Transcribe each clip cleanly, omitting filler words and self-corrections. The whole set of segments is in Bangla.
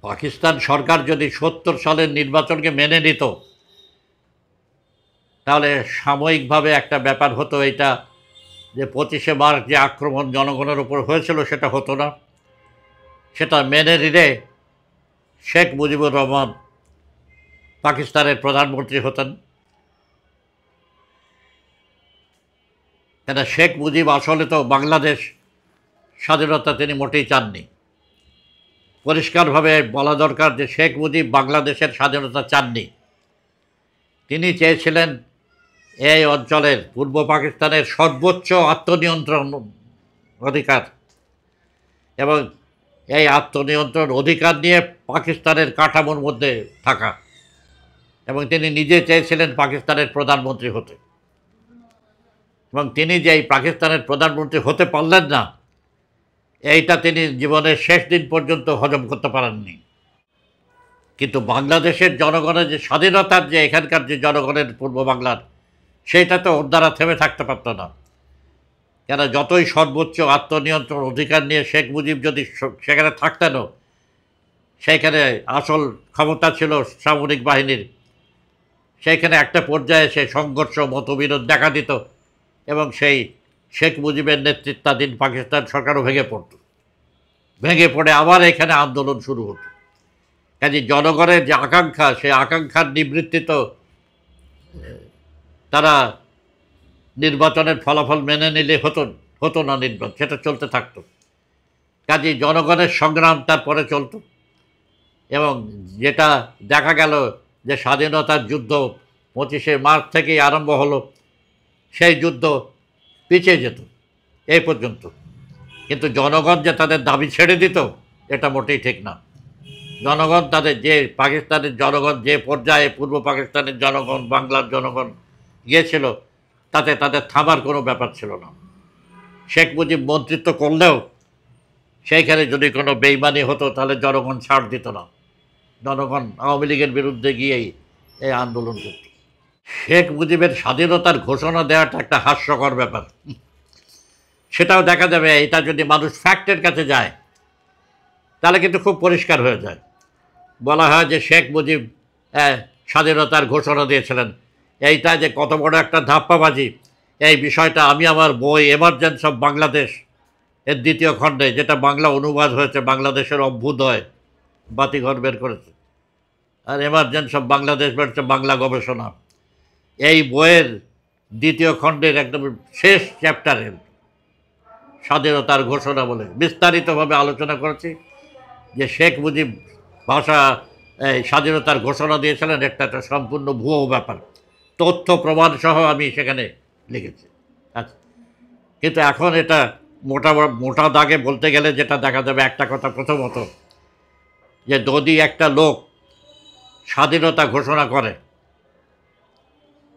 পাকিস্তান সরকার যদি ৭০ সালের নির্বাচনকে মেনে নিত তাহলে সাময়িকভাবে একটা ব্যাপার হতো, এটা যে ২৫শে মার্চ যে আক্রমণ জনগণের উপর হয়েছিল সেটা হতো না। সেটা মেনে নিলে শেখ মুজিবুর রহমান পাকিস্তানের প্রধানমন্ত্রী হতেন। কেন শেখ মুজিব আসলে তো বাংলাদেশ স্বাধীনতা তিনি মোটেই চাননি। পরিষ্কারভাবে বলা দরকার যে শেখ মুজিব বাংলাদেশের স্বাধীনতা চাননি। তিনি চেয়েছিলেন এই অঞ্চলের পূর্ব পাকিস্তানের সর্বোচ্চ আত্মনিয়ন্ত্রণ অধিকার, এবং এই আত্মনিয়ন্ত্রণ অধিকার নিয়ে পাকিস্তানের কাঠামোর মধ্যে থাকা, এবং তিনি নিজে চেয়েছিলেন পাকিস্তানের প্রধানমন্ত্রী হতে। এবং তিনি যে এই পাকিস্তানের প্রধানমন্ত্রী হতে পারলেন না, এইটা তিনি জীবনের শেষ দিন পর্যন্ত হজম করতে পারেননি। কিন্তু বাংলাদেশের জনগণের যে স্বাধীনতার যে এখানকার যে জনগণের পূর্ব বাংলার, সেইটা তো ওর দ্বারা থেমে থাকতে পারত না। কেন যতই সর্বোচ্চ আত্মনিয়ন্ত্রণ অধিকার নিয়ে শেখ মুজিব যদি সেখানে থাকতেনও, সেইখানে আসল ক্ষমতা ছিল সামরিক বাহিনীর। সেইখানে একটা পর্যায়ে সে সংঘর্ষ মতবিরোধ দেখা দিত, এবং সেই শেখ মুজিবের নেতৃত্বাধীন পাকিস্তান সরকারও ভেঙে পড়ত। ভেঙে পড়ে আবার এখানে আন্দোলন শুরু হতো। কাজে জনগণের যে আকাঙ্ক্ষা, সেই আকাঙ্ক্ষার নিবৃত্তি তো তারা নির্বাচনের ফলাফল মেনে নিলে হতো না নির্বাচন, সেটা চলতে থাকতো। কাজে জনগণের সংগ্রাম তারপরে চলত, এবং যেটা দেখা গেল যে স্বাধীনতার যুদ্ধ ২৫শে মার্চ থেকেই আরম্ভ হলো, সেই যুদ্ধ পিছিয়ে যেত এই পর্যন্ত। কিন্তু জনগণ যে তাদের দাবি ছেড়ে দিত, এটা মোটেই ঠিক না। জনগণ তাদের যে পাকিস্তানের জনগণ যে পর্যায়ে পূর্ব পাকিস্তানের জনগণ বাংলার জনগণ গিয়েছিল, তাতে তাদের থামার কোনো ব্যাপার ছিল না। শেখ মুজিব মন্ত্রিত্ব করলেও সেইখানে যদি কোনো বেইমানি হতো তাহলে জনগণ ছাড় দিত না। জনগণ আওয়ামী লীগের বিরুদ্ধে গিয়েই এই আন্দোলন করত। শেখ মুজিবের স্বাধীনতার ঘোষণা দেওয়াটা একটা হাস্যকর ব্যাপার। সেটাও দেখা যাবে, এটা যদি মানুষ ফ্যাক্টের কাছে যায় তাহলে কিন্তু খুব পরিষ্কার হয়ে যায়। বলা হয় যে শেখ মুজিব স্বাধীনতার ঘোষণা দিয়েছিলেন। এইটা যে কত বড় একটা ধাপ্পাবাজি, এই বিষয়টা আমি আমার বই এমার্জেন্স অফ বাংলাদেশ এর ২য় খণ্ডে, যেটা বাংলা অনুবাদ হয়েছে বাংলাদেশের অভ্যুদয়, বাতিঘর বের করেছে, আর এমার্জেন্স অফ বাংলাদেশ বেরোচ্ছে বাংলা গবেষণা, এই বইয়ের ২য় খণ্ডের একদম শেষ চ্যাপ্টারের স্বাধীনতার ঘোষণা বলে বিস্তারিতভাবে আলোচনা করেছি যে শেখ মুজিব স্বাধীনতার ঘোষণা দিয়েছিলেন, একটা সম্পূর্ণ ভুয়ো ব্যাপার, তথ্য প্রমাণ সহ আমি সেখানে লিখেছি। আচ্ছা, কিন্তু এখন এটা মোটা দাগে বলতে গেলে যেটা দেখা যাবে, একটা কথা প্রথমত, যে যদি একটা লোক স্বাধীনতা ঘোষণা করে,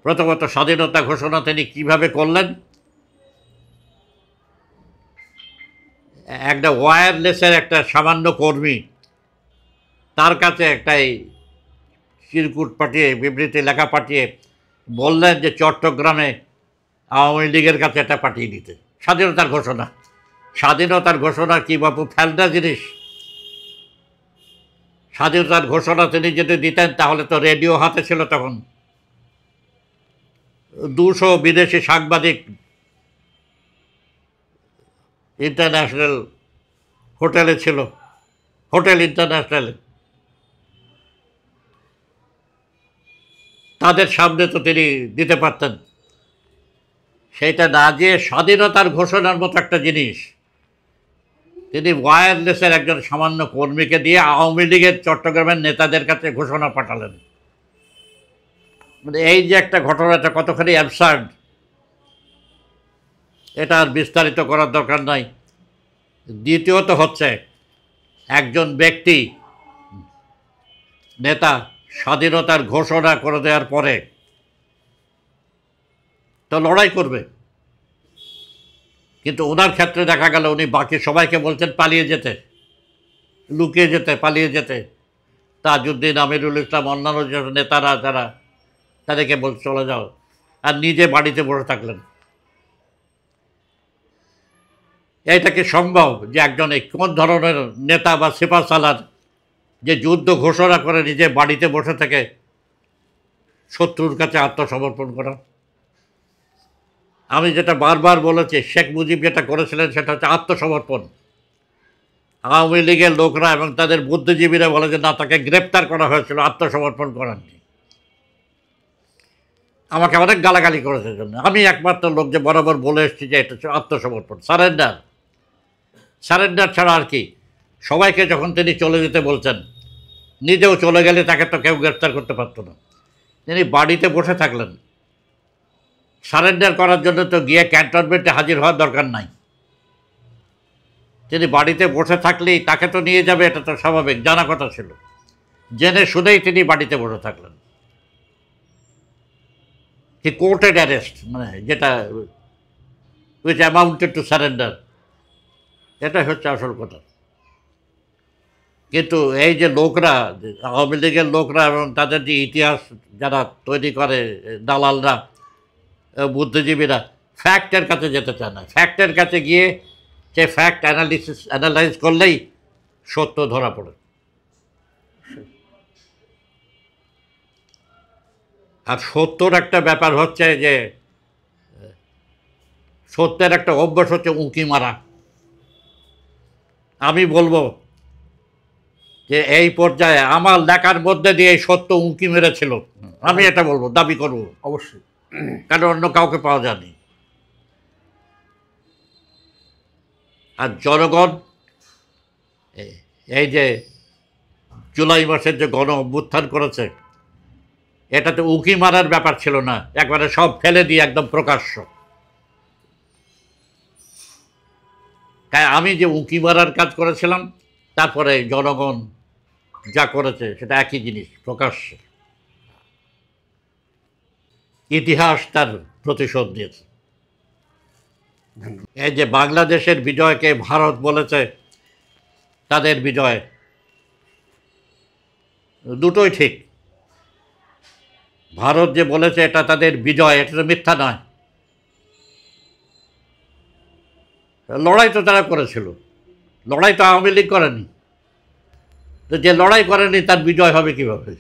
প্রথমত স্বাধীনতা ঘোষণা তিনি কীভাবে করলেন? একটা ওয়্যারলেসের একটা সামান্য কর্মী তার কাছে একটাই চিরকুট পাঠিয়ে, বিবৃতি লেখা পাঠিয়ে বললেন যে চট্টগ্রামে আওয়ামী লীগের কাছে এটা পাঠিয়ে দিতে। স্বাধীনতার ঘোষণা। স্বাধীনতার ঘোষণা কি বাপু ফেলনা জিনিস? স্বাধীনতার ঘোষণা তিনি যদি দিতেন তাহলে তো রেডিও হাতে ছিল, তখন ২০০ বিদেশি সাংবাদিক ইন্টারন্যাশনাল হোটেলে ছিল, হোটেল ইন্টারন্যাশনালে, তাদের সামনে তো তিনি দিতে পারতেন। সেইটা না দিয়ে স্বাধীনতার ঘোষণার মতো একটা জিনিস তিনি ওয়্যারলেসের একজন সামান্য কর্মীকে দিয়ে আওয়ামী লীগের চট্টগ্রামের নেতাদের কাছে ঘোষণা পাঠালেন। মানে এই যে একটা ঘটনা, এটা কতখানি অ্যাবসার্ড, এটা আর বিস্তারিত করার দরকার নাই। দ্বিতীয়ত হচ্ছে, একজন ব্যক্তি নেতা স্বাধীনতার ঘোষণা করে দেওয়ার পরে তো লড়াই করবে, কিন্তু ওনার ক্ষেত্রে দেখা গেল উনি বাকি সবাইকে বলছেন পালিয়ে যেতে, লুকিয়ে যেতে, পালিয়ে যেতে। তাজউদ্দিন, আমিরুল ইসলাম, অন্যান্য যে নেতারা যারা, তাদেরকে বল চলে যাও, আর নিজে বাড়িতে বসে থাকলেন। এটা কি সম্ভব যে একজন কোন ধরনের নেতা বা সিপাহসালার যে যুদ্ধ ঘোষণা করে নিজে বাড়িতে বসে থেকে শত্রুর কাছে আত্মসমর্পণ করা। আমি যেটা বারবার বলেছি, শেখ মুজিব যেটা করেছিলেন সেটা হচ্ছে আত্মসমর্পণ। আওয়ামী লীগের লোকরা এবং তাদের বুদ্ধিজীবীরা বলে যে না, তাকে গ্রেপ্তার করা হয়েছিল, আত্মসমর্পণ করাননি। আমাকে অনেক গালাগালি করেছে জন্য। আমি একমাত্র লোক যে বরাবর বলে এসেছি যে এটা হচ্ছে আত্মসমর্পণ, সারেন্ডার। সারেন্ডার ছাড়া আর কি? সবাইকে যখন তিনি চলে যেতে বলছেন, নিজেও চলে গেলে তাকে তো কেউ গ্রেপ্তার করতে পারতো না। তিনি বাড়িতে বসে থাকলেন। সারেন্ডার করার জন্য তো গিয়ে ক্যান্টনমেন্টে হাজির হওয়ার দরকার নাই। তিনি বাড়িতে বসে থাকলেই তাকে তো নিয়ে যাবে, এটা তো স্বাভাবিক, জানা কথা ছিল। জেনে শুনেই তিনি বাড়িতে বসে থাকলেন। হি কোর্টেড অ্যারেস্ট, মানে যেটা উইচ অ্যামাউন্টেড টু সারেন্ডার, এটাই হচ্ছে আসল কথা। কিন্তু এই যে লোকরা, আওয়ামী লীগের লোকরা এবং তাদের যে ইতিহাস যারা তৈরি করে, দালালরা, বুদ্ধিজীবীরা, ফ্যাক্টের কাছে যেতে চায় না। ফ্যাক্টের কাছে গিয়ে সে ফ্যাক্ট অ্যানালাইজ করলেই সত্য ধরা পড়ে। আর সত্যর একটা ব্যাপার হচ্ছে যে সত্যের একটা অভ্যাস হচ্ছে উঁকি মারা। আমি বলবো যে এই পর্যায়ে আমার লেখার মধ্যে দিয়ে এই সত্য উঁকি মেরেছিল, আমি এটা বলবো, দাবি করব অবশ্যই। কারণ অন্য কাউকে পাওয়া যায়নি। আর জনগণ এই যে জুলাই মাসের যে গণ অভ্যুত্থান করেছে, এটাতে উঁকি মারার ব্যাপার ছিল না, একবারে সব ফেলে দিয়ে একদম প্রকাশ্য। তাই আমি যে উঁকি মারার কাজ করেছিলাম, তারপরে জনগণ যা করেছে সেটা একই জিনিস, প্রকাশ্যে। ইতিহাস তার প্রতিশোধ দিয়েছে। এই যে বাংলাদেশের বিজয়কে ভারত বলেছে তাদের বিজয়, দুটোই ঠিক। ভারত যে বলেছে এটা তাদের বিজয়, এটা তো মিথ্যা নয়। লড়াই তো তারা করেছিল, লড়াই তো আওয়ামী লীগ করেনি। তো যে লড়াই করেনি তার বিজয় হবে কিভাবে?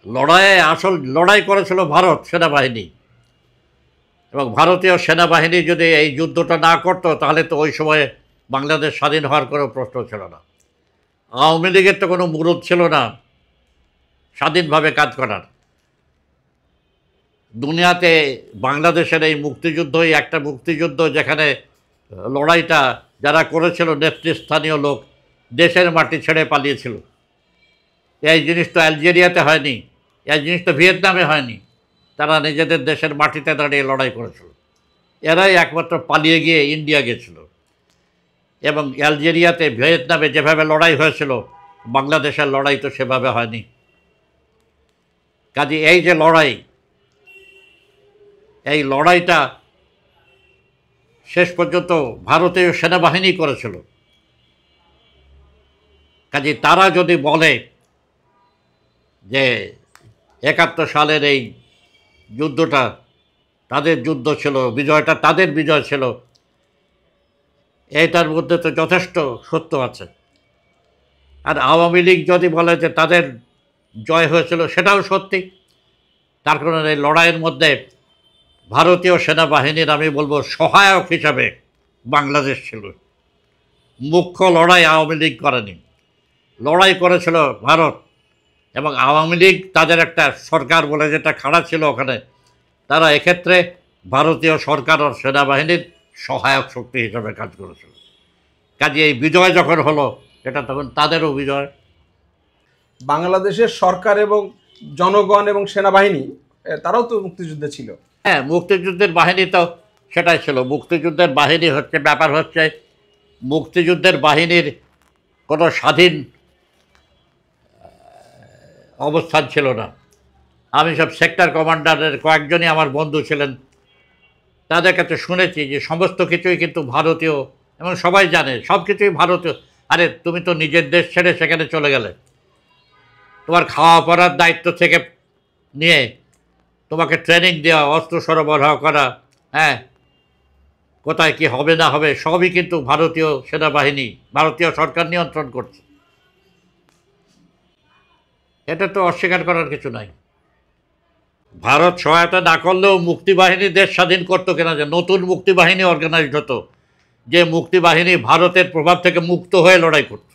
লড়াইয়ে আসল লড়াই করেছিল ভারত সেনাবাহিনী, এবং ভারতীয় সেনাবাহিনী যদি এই যুদ্ধটা না করতো তাহলে তো ওই সময়ে বাংলাদেশ স্বাধীন হওয়ার কোনো প্রশ্ন ছিল না। আওয়ামী লীগের তো কোনো মুরুদ ছিল না স্বাধীনভাবে কাজ করার। দুনিয়াতে বাংলাদেশের এই মুক্তিযুদ্ধই একটা মুক্তিযুদ্ধ যেখানে লড়াইটা যারা করেছিল নেতৃস্থানীয় লোক দেশের মাটি ছেড়ে পালিয়েছিল। এই জিনিস তো আলজেরিয়াতে হয়নি, এই জিনিস তো ভিয়েতনামে হয়নি। তারা নিজেদের দেশের মাটিতে দাঁড়িয়ে লড়াই করেছিল। এরাই একমাত্র পালিয়ে গিয়ে ইন্ডিয়া গেছিল। এবং আলজেরিয়াতে, ভিয়েতনামে যেভাবে লড়াই হয়েছিল, বাংলাদেশের লড়াই তো সেভাবে হয়নি। কাজে এই যে লড়াই, এই লড়াইটা শেষ পর্যন্ত ভারতীয় সেনাবাহিনী করেছিল। কাজে তারা যদি বলে যে 71 সালের এই যুদ্ধটা তাদের যুদ্ধ ছিল, বিজয়টা তাদের বিজয় ছিল, এইটার মধ্যে তো যথেষ্ট সত্য আছে। আর আওয়ামী লীগ যদি বলে যে তাদের জয় হয়েছিল, সেটাও সত্যি। তার কারণে এই লড়াইয়ের মধ্যে ভারতীয় সেনাবাহিনীর, আমি বলবো, সহায়ক হিসাবে বাংলাদেশ ছিল। মুখ্য লড়াই আওয়ামী লীগ করেনি, লড়াই করেছিল ভারত। এবং আওয়ামী লীগ তাদের একটা সরকার বলে যেটা খাড়া ছিল ওখানে, তারা এক্ষেত্রে ভারতীয় সরকার ও সেনাবাহিনীর সহায়ক শক্তি হিসাবে কাজ করেছিল। কাজে এই বিজয় যখন হলো, এটা তখন তাদেরও বিজয়। বাংলাদেশের সরকার এবং জনগণ এবং সেনাবাহিনী তারাও তো মুক্তিযুদ্ধে ছিল। হ্যাঁ, মুক্তিযুদ্ধের বাহিনী তো সেটাই ছিল। মুক্তিযুদ্ধের বাহিনী হচ্ছে, ব্যাপার হচ্ছে, মুক্তিযুদ্ধের বাহিনীর কোনো স্বাধীন অবস্থান ছিল না। আমি সব সেক্টর কমান্ডারের কয়েকজনই আমার বন্ধু ছিলেন, তাদের কাছে শুনেছি যে সমস্ত কিছুই কিন্তু ভারতীয়, এবং সবাই জানে সব কিছুই ভারতীয়। আরে তুমি তো নিজের দেশ ছেড়ে সেখানে চলে গেলে, তোমার খাওয়া পড়ার দায়িত্ব থেকে নিয়ে তোমাকে ট্রেনিং দেওয়া, অস্ত্র সরবরাহ করা, হ্যাঁ, কোথায় কি হবে না হবে সবই কিন্তু ভারতীয় সেনাবাহিনী, ভারতীয় সরকার নিয়ন্ত্রণ করছে। এটা তো অস্বীকার করার কিছু নাই। ভারত সহায়তা না করলেও মুক্তিবাহিনী দেশ স্বাধীন করতো কিনা, যে নতুন মুক্তিবাহিনী অর্গানাইজড হতো, যে মুক্তিবাহিনী ভারতের প্রভাব থেকে মুক্ত হয়ে লড়াই করত।